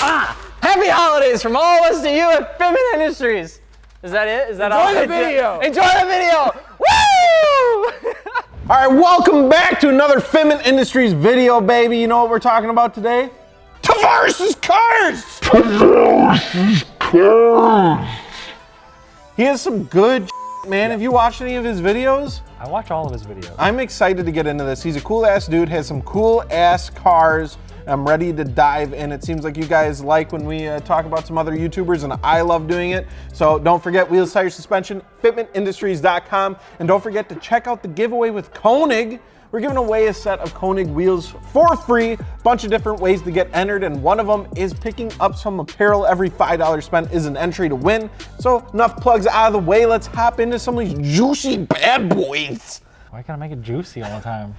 Happy holidays from all of us to you at Fitment Industries. Is that it? Is that all? Enjoy the video. Enjoy the video. Woo! All right, welcome back to another Fitment Industries video, baby. You know what we're talking about today? Tavarish's cars! Tavarish's cars! He has some good man. Have you watched any of his videos? I watch all of his videos. I'm excited to get into this. He's a cool ass dude, has some cool ass cars. I'm ready to dive in. It seems like you guys like when we talk about some other YouTubers, and I love doing it. So don't forget, wheels, tires, suspension, fitmentindustries.com. And don't forget to check out the giveaway with Koenig. We're giving away a set of Koenig wheels for free. Bunch of different ways to get entered, and one of them is picking up some apparel. Every $5 spent is an entry to win. So enough plugs out of the way. Let's hop into some of these juicy bad boys. Why can't I make it juicy all the time?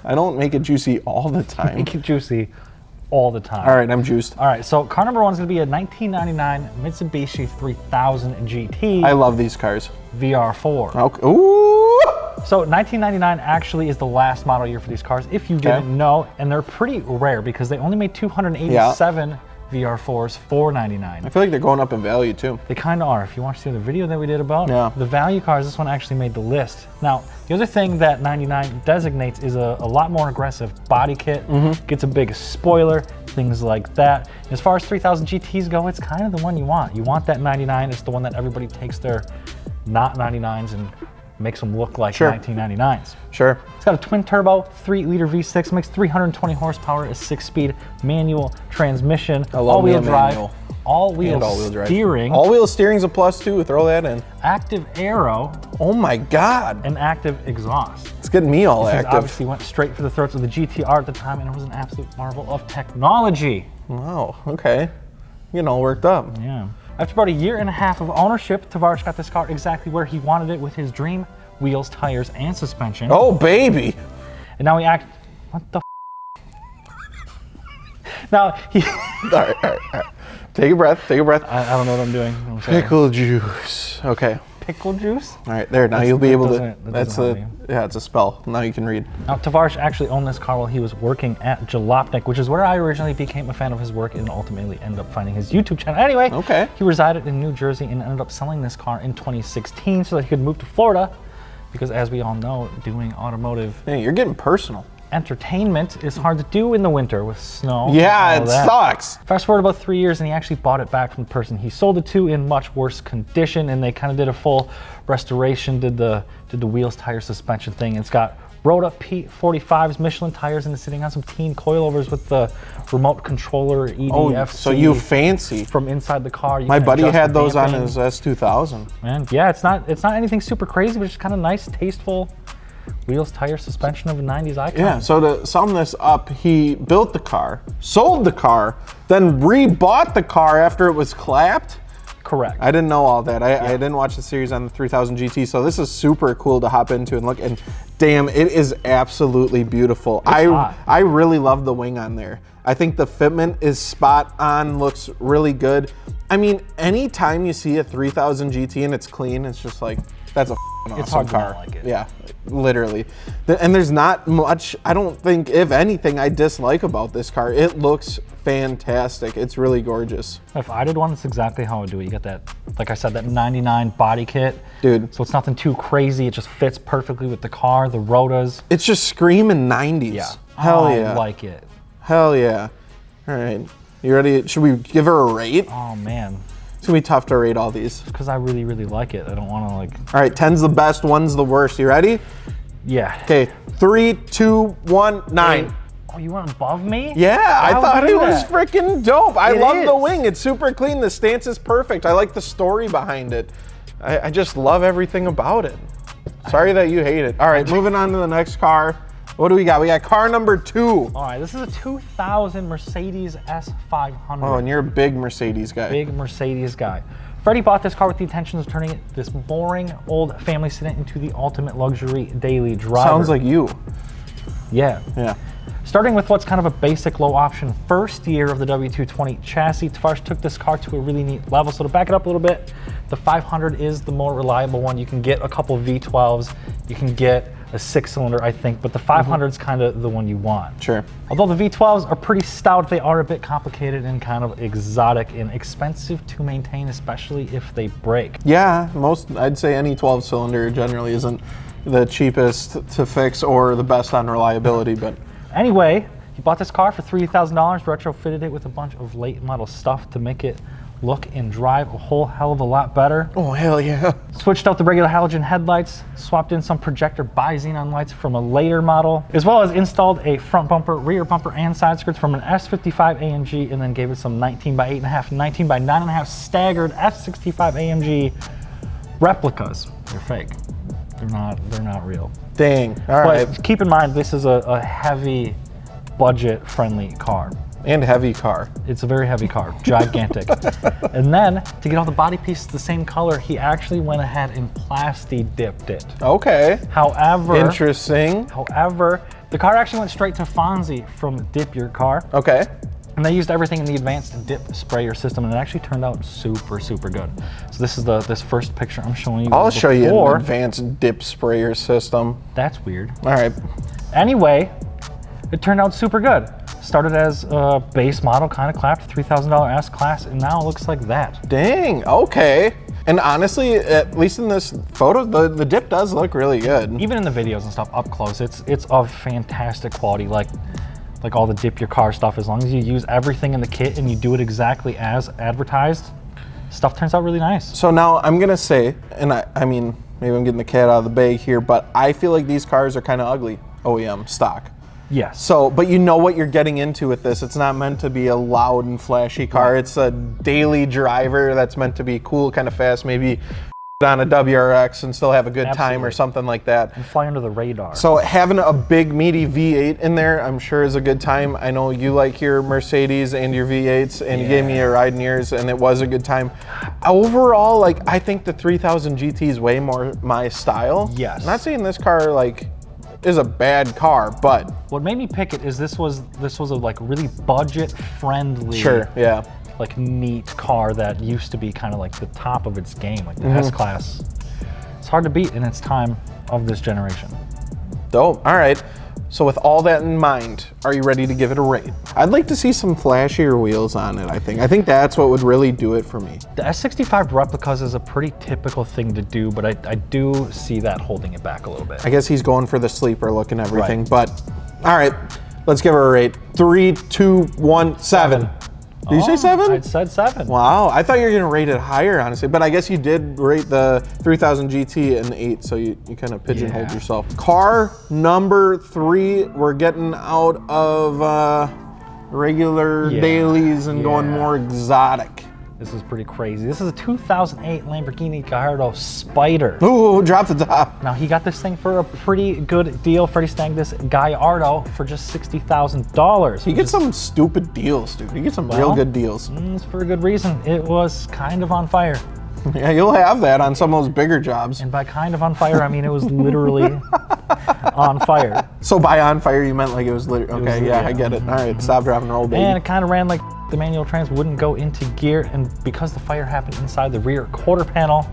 I don't make it juicy all the time. Make it juicy all the time. All right, I'm juiced. All right, so car number one is gonna be a 1999 Mitsubishi 3000 GT. I love these cars. VR4. Okay. Ooh. So 1999 actually is the last model year for these cars, if you didn't know, and they're pretty rare because they only made 287 VR4s for $99. I feel like they're going up in value too. They kind of are. If you watch the other video that we did about the value cars, this one actually made the list. Now, the other thing that 99 designates is a lot more aggressive body kit, gets a big spoiler, things like that. As far as 3000 GTs go, it's kind of the one you want. You want that 99, it's the one that everybody takes their not 99s and makes them look like 1999s. Sure. It's got a twin turbo, 3-liter V6, makes 320 horsepower, a 6-speed manual transmission, all-wheel drive, all-wheel steering. All-wheel steering's a plus too, throw that in. Active aero. Oh my God. And active exhaust. It's getting me all active. Obviously went straight for the throats of the GTR at the time, and it was an absolute marvel of technology. Wow, okay. Getting all worked up. Yeah. After about a year and a half of ownership, Tavarish got this car exactly where he wanted it with his dream wheels, tires, and suspension. Oh, baby. And now what the Now he... all right. Take a breath, take a breath. I don't know what I'm doing. Pickle juice. Okay. Pickle juice? All right, there, now you'll be able to, yeah, it's a spell. Now you can read. Now, Tavarish actually owned this car while he was working at Jalopnik, which is where I originally became a fan of his work and ultimately ended up finding his YouTube channel. Anyway, he resided in New Jersey and ended up selling this car in 2016 so that he could move to Florida, because as we all know, doing automotive you're getting personal. Entertainment is hard to do in the winter with snow. Yeah, it sucks. Fast forward about 3 years and he actually bought it back from the person he sold it to in much worse condition, and they kind of did a full restoration, did the wheels, tire, suspension thing. It's got rolled up P45s, Michelin tires, and it's sitting on some teen coilovers with the remote controller EDFC. Oh, so you fancy. From inside the car. My buddy had those on his S2000. And yeah, it's not anything super crazy, but it's kind of nice, tasteful wheels, tire, suspension of a 90s icon. Yeah, so to sum this up, he built the car, sold the car, then rebought the car after it was clapped. Correct. I didn't know all that. I didn't watch the series on the 3000 GT, so this is super cool to hop into and look, and damn, it is absolutely beautiful. I really love the wing on there. I think the fitment is spot on, looks really good. I mean, anytime you see a 3000 GT and it's clean, it's just like, that's a awesome car. Like it. Yeah, literally. And there's not much, I don't think, if anything, I dislike about this car. It looks fantastic. It's really gorgeous. If I did one, that's exactly how I would do it. You get that, like I said, that 99 body kit. Dude. So it's nothing too crazy. It just fits perfectly with the car, the rotas. It's just screaming 90s. Yeah. Hell yeah. I like it. Hell yeah. All right. You ready? Should we give her a rate? Oh, man. It's gonna be tough to rate all these. Because I really, really like it. I don't want to like... All right, 10's the best, 1's the worst. You ready? Yeah. Okay, 3, 2, 1, 9. Oh, you went above me? Yeah, I thought it was freaking dope. I love the wing. It's super clean. The stance is perfect. I like the story behind it. I just love everything about it. Sorry that you hate it. All right, moving on to the next car. What do we got? We got car number 2. All right, this is a 2000 Mercedes S500. Oh, and you're a big Mercedes guy. Big Mercedes guy. Freddie bought this car with the intention of turning this boring old family sedan into the ultimate luxury daily driver. Sounds like you. Yeah. Yeah. Starting with what's kind of a basic low option first year of the W220 chassis, Tavarish took this car to a really neat level. So to back it up a little bit, the 500 is the more reliable one. You can get a couple V12s, you can get a 6-cylinder, I think, but the 500 is kind of the one you want. Sure. Although the V12s are pretty stout, they are a bit complicated and kind of exotic and expensive to maintain, especially if they break. Yeah, I'd say any 12-cylinder generally isn't the cheapest to fix or the best on reliability, but. Anyway, he bought this car for $3,000, retrofitted it with a bunch of late model stuff to make it look and drive a whole hell of a lot better. Oh, hell yeah. Switched out the regular halogen headlights, swapped in some projector bi-xenon lights from a later model, as well as installed a front bumper, rear bumper, and side skirts from an S55 AMG, and then gave it some 19 by 8.5, 19 by 9.5 staggered S65 AMG replicas. They're fake. They're not real. Dang, all right. But keep in mind, this is a heavy, budget-friendly car. And heavy car. It's a very heavy car, gigantic. And then, to get all the body pieces the same color, he actually went ahead and plasti dipped it. Okay. However, interesting. However, the car actually went straight to Fonzie from Dip Your Car. Okay. And they used everything in the advanced dip sprayer system, and it actually turned out super, super good. So this is this first picture I'm showing you. I'll show you an advanced dip sprayer system. That's weird. All right. Anyway, it turned out super good. Started as a base model, kind of clapped, $3,000 S-Class, and now it looks like that. Dang, okay. And honestly, at least in this photo, the dip does look really good. Even in the videos and stuff up close, it's of fantastic quality, like all the Dip Your Car stuff. As long as you use everything in the kit and you do it exactly as advertised, stuff turns out really nice. So now I'm gonna say, and I mean, maybe I'm getting the cat out of the bag here, but I feel like these cars are kind of ugly, OEM, stock. Yes. So, but you know what you're getting into with this. It's not meant to be a loud and flashy car. It's a daily driver that's meant to be cool, kind of fast, maybe on a WRX and still have a good time or something like that. And fly under the radar. So having a big meaty V8 in there, I'm sure is a good time. I know you like your Mercedes and your V8s, and you gave me a ride in yours, and it was a good time. Overall, like, I think the 3000 GT is way more my style. Yes. I'm not saying this car, like, is a bad car, but what made me pick it is this was a like really budget friendly, sure, yeah, like neat car that used to be kind of like the top of its game, like the S-Class. It's hard to beat in its time of this generation. Dope. All right. So with all that in mind, are you ready to give it a rate? I'd like to see some flashier wheels on it, I think. I think that's what would really do it for me. The S65 replicas is a pretty typical thing to do, but I do see that holding it back a little bit. I guess he's going for the sleeper look and everything, right. But all right, let's give her a rate. 3, 2, 1, 7. Did you say 7? I said 7. Wow, I thought you were gonna rate it higher, honestly, but I guess you did rate the 3000 GT an 8, so you kind of pigeonholed yourself. Car number 3, we're getting out of regular dailies and going more exotic. This is pretty crazy. This is a 2008 Lamborghini Gallardo Spider. Ooh, drop the top. Now he got this thing for a pretty good deal. Freddie snagged this Gallardo for just $60,000. You get some stupid deals, dude. You get some real good deals. It's for a good reason. It was kind of on fire. Yeah, you'll have that on some of those bigger jobs. And by kind of on fire, I mean it was literally on fire. So by on fire, you meant like it was literally, okay, yeah, I get it. All right, stop, drop, and roll, baby. And it kind of ran like the manual trans wouldn't go into gear, and because the fire happened inside the rear quarter panel,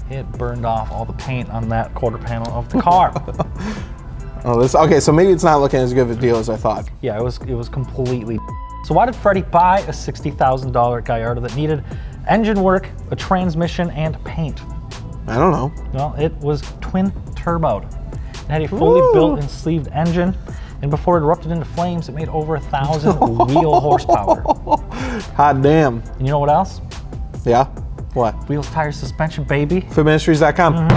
it burned off all the paint on that quarter panel of the car. Okay, so maybe it's not looking as good of a deal as I thought. Yeah, it was completely. So why did Freddie buy a $60,000 Gallardo that needed engine work, a transmission, and paint? I don't know. Well, it was twin turboed. It had a fully built and sleeved engine, and before it erupted into flames, it made over 1,000 wheel horsepower. Hot damn. And you know what else? Yeah? What? Wheels, tires, suspension, baby. FitmentIndustries.com.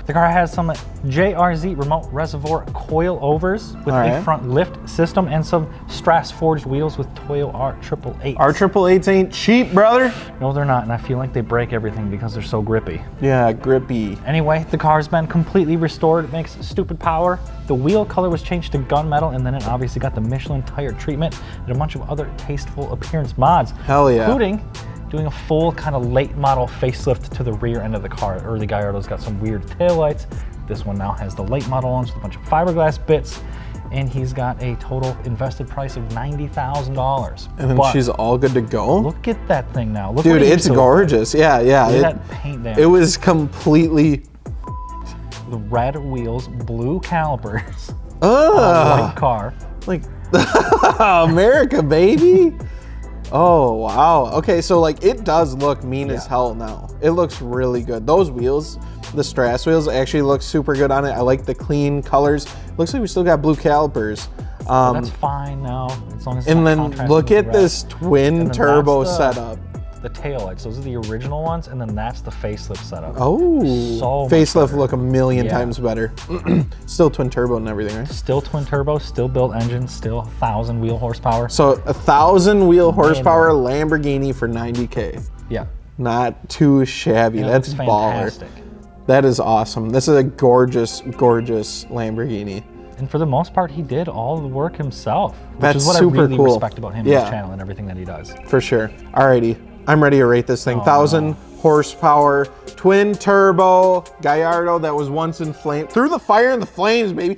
The car has some JRZ remote reservoir coilovers with a front lift system and some Strass forged wheels with Toyo R888s. R888s ain't cheap, brother. No, they're not, and I feel like they break everything because they're so grippy. Yeah, grippy. Anyway, the car's been completely restored. It makes stupid power. The wheel color was changed to gunmetal, and then it obviously got the Michelin tire treatment and a bunch of other tasteful appearance mods. Hell yeah. Including doing a full kind of late model facelift to the rear end of the car. Early Gallardo's got some weird taillights. This one now has the late model ones with a bunch of fiberglass bits, and he's got a total invested price of $90,000. And then she's all good to go? Look at that thing now. Look, dude, it's gorgeous. Yeah, yeah. Look at that paint down. It was completely the red wheels, blue calipers, white car. Like, America, baby. Oh, wow. Okay, so like it does look mean as hell now. It looks really good. Those wheels, the Strass wheels, actually look super good on it. I like the clean colors. Looks like we still got blue calipers. That's fine now, as long as it's and not then contrasting look with at red. this twin turbo setup. The tail lights, those are the original ones, and then that's the facelift setup. Oh, so much facelift better. look a million times better. Still twin turbo and everything, right? Still twin turbo, still built engine, still 1,000 wheel horsepower. So 1,000 wheel horsepower Lamborghini for 90K. Yeah. Not too shabby. And That's it's baller. fantastic. That is awesome. This is a gorgeous, gorgeous Lamborghini. And for the most part, he did all the work himself, which That's is what super I really cool. respect about him and his channel and everything that he does. For sure. Alrighty, I'm ready to rate this thing. 1,000 horsepower, twin turbo Gallardo that was once in flame. Through the fire and the flames, baby.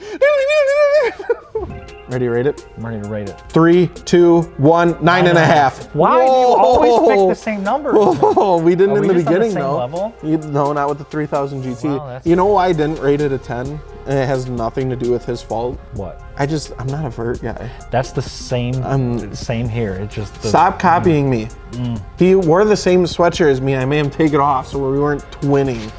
Ready to rate it? I'm ready to rate it. 3, 2, 1, 9.5. Why do you always pick the same number? Oh, we didn't Are in we the just on the beginning same though. level? No, not with the 3000 GT. Wow, that's- You know why I didn't rate it a 10? And it has nothing to do with his fault. What? I'm not a vert guy. That's the same. Same here. It just Stop copying me. He wore the same sweatshirt as me. I made him take it off so we weren't twinning.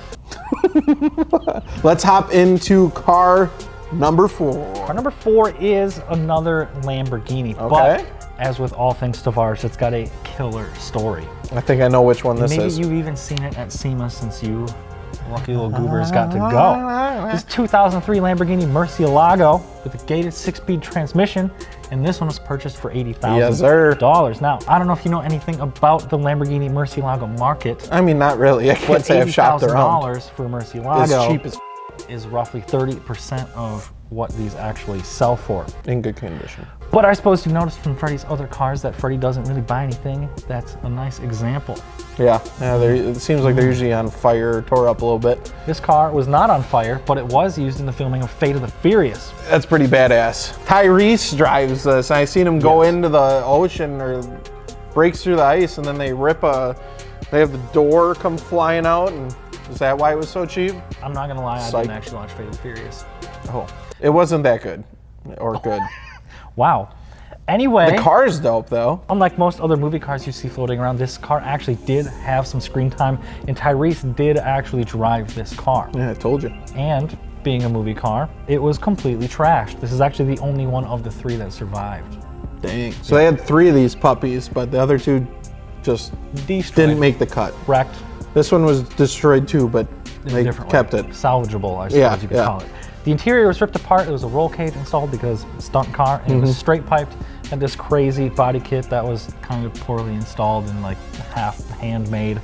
Let's hop into car number 4. Car number 4 is another Lamborghini, but as with all things Tavarish, it's got a killer story. I think I know which one this Maybe is. you've even seen it at SEMA since you lucky little goobers got to go. This 2003 Lamborghini Murcielago with a gated 6-speed transmission, and this one was purchased for $80,000. Yes, sir. Now, I don't know if you know anything about the Lamborghini Murcielago market. I mean, not really. I can't say I've shopped around. $80,000 for Murcielago It's cheap as is roughly 30% of what these actually sell for. in good condition. But I suppose you noticed from Freddie's other cars that Freddie doesn't really buy anything. That's a nice example. Yeah, it seems like they're usually on fire, tore up a little bit. This car was not on fire, but it was used in the filming of Fate of the Furious. That's pretty badass. Tyrese drives this. I seen him go into the ocean or breaks through the ice, and then they they have the door come flying out, and is that why it was so cheap? I'm not gonna lie, I Psych. didn't actually watch Fate of the Furious. Oh, it wasn't that good or good. Wow. Anyway, The car's dope though. unlike most other movie cars you see floating around, this car actually did have some screen time, and Tyrese did actually drive this car. Yeah, I told you. And being a movie car, it was completely trashed. This is actually the only one of the 3 that survived. Dang. So they had 3 of these puppies, but the other 2 just Destroyed. didn't make the cut. Wrecked. This one was destroyed too, but In a they different kept way. it. Salvageable, I suppose Yeah, you could yeah. call it. The interior was ripped apart. It was a roll cage installed because stunt car, and it was straight piped. Had this crazy body kit that was kind of poorly installed and like half handmade,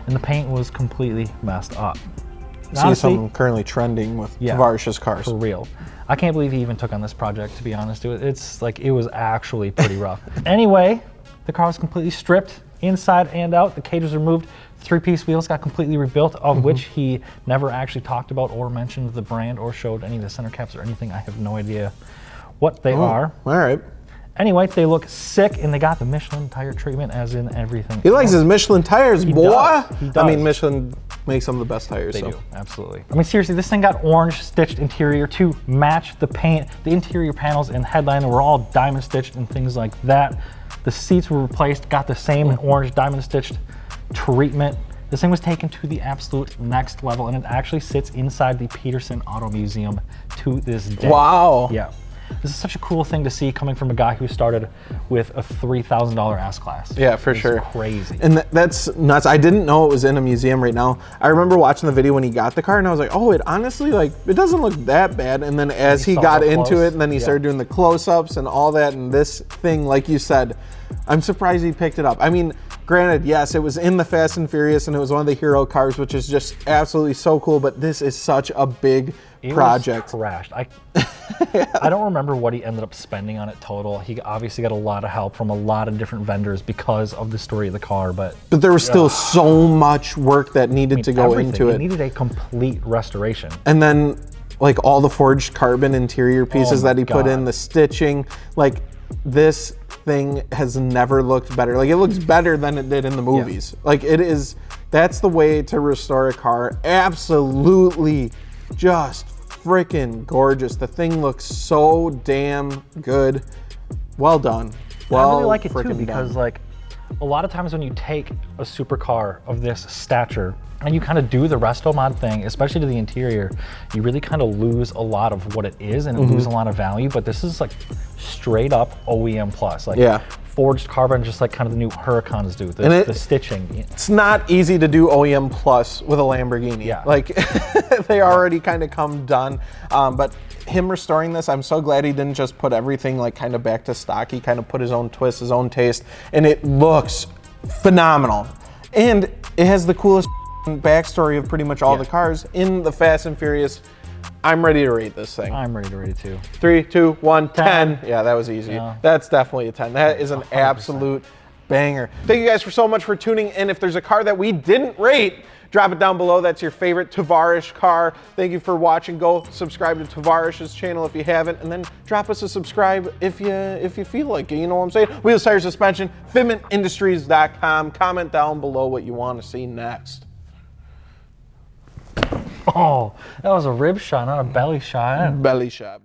and the paint was completely messed up. See Honestly, something currently trending with Yeah. Tavarish's cars. for real. I can't believe he even took on this project, to be honest. It's like, it was actually pretty rough. Anyway, the car was completely stripped inside and out. The cage was removed. 3-piece wheels got completely rebuilt, of which he never actually talked about or mentioned the brand or showed any of the center caps or anything. I have no idea what they are. All right. Anyway, they look sick, and they got the Michelin tire treatment, as in everything. He likes his Michelin tires, boy. does. He does. I mean, Michelin makes some of the best tires. They so. do, absolutely. I mean, seriously, this thing got orange stitched interior to match the paint. The interior panels and headliner were all diamond stitched and things like that. The seats were replaced, got the same orange diamond stitched treatment. This thing was taken to the absolute next level, and it actually sits inside the Peterson Auto Museum to this day. Wow. Yeah. This is such a cool thing to see coming from a guy who started with a $3,000 S-Class. Yeah, for It's sure. crazy. And that's nuts. I didn't know it was in a museum right now. I remember watching the video when he got the car, and I was like, oh, it honestly, like, it doesn't look that bad. And then as he saw got up into close. it, and then he started doing the close-ups and all that, and this thing, like you said, I'm surprised he picked it up. I mean, granted, yes, it was in the Fast and Furious, and it was one of the hero cars, which is just absolutely so cool, but this is such a big project. It was trashed. I don't remember what he ended up spending on it total. He obviously got a lot of help from a lot of different vendors because of the story of the car, but But there was still so much work that needed to go everything. into It it. needed a complete restoration. And then, like, all the forged carbon interior pieces my that he put in, God. the stitching, like, this thing has never looked better. Like, it looks better than it did in the movies. Like, it is, that's the way to restore a car. Absolutely just freaking gorgeous. The thing looks so damn good. Well done. Well, I really like it too because like a lot of times when you take a supercar of this stature and you kind of do the resto mod thing, especially to the interior, you really kind of lose a lot of what it is and lose a lot of value. But this is like straight up OEM plus, like forged carbon, just like kind of the new Huracans do. The stitching. It's not easy to do OEM plus with a Lamborghini. Yeah. Like they already kind of come done. But him restoring this, I'm so glad he didn't just put everything like kind of back to stock. He kind of put his own twist, his own taste, and it looks phenomenal. And it has the coolest backstory of pretty much all the cars in the Fast and Furious. I'm ready to rate this thing. I'm ready to rate it too. 3, 2, 1, 10. Yeah, that was easy. Yeah. That's definitely a 10. That is an 100%. Absolute banger. Thank you guys so much for tuning in. If there's a car that we didn't rate, drop it down below. That's your favorite Tavarish car. Thank you for watching. Go subscribe to Tavarish's channel if you haven't, and then drop us a subscribe if you feel like it. You know what I'm saying? Wheels, tires, suspension, fitmentindustries.com. Comment down below what you want to see next. Oh, that was a rib shot, not a belly shot. Belly shot.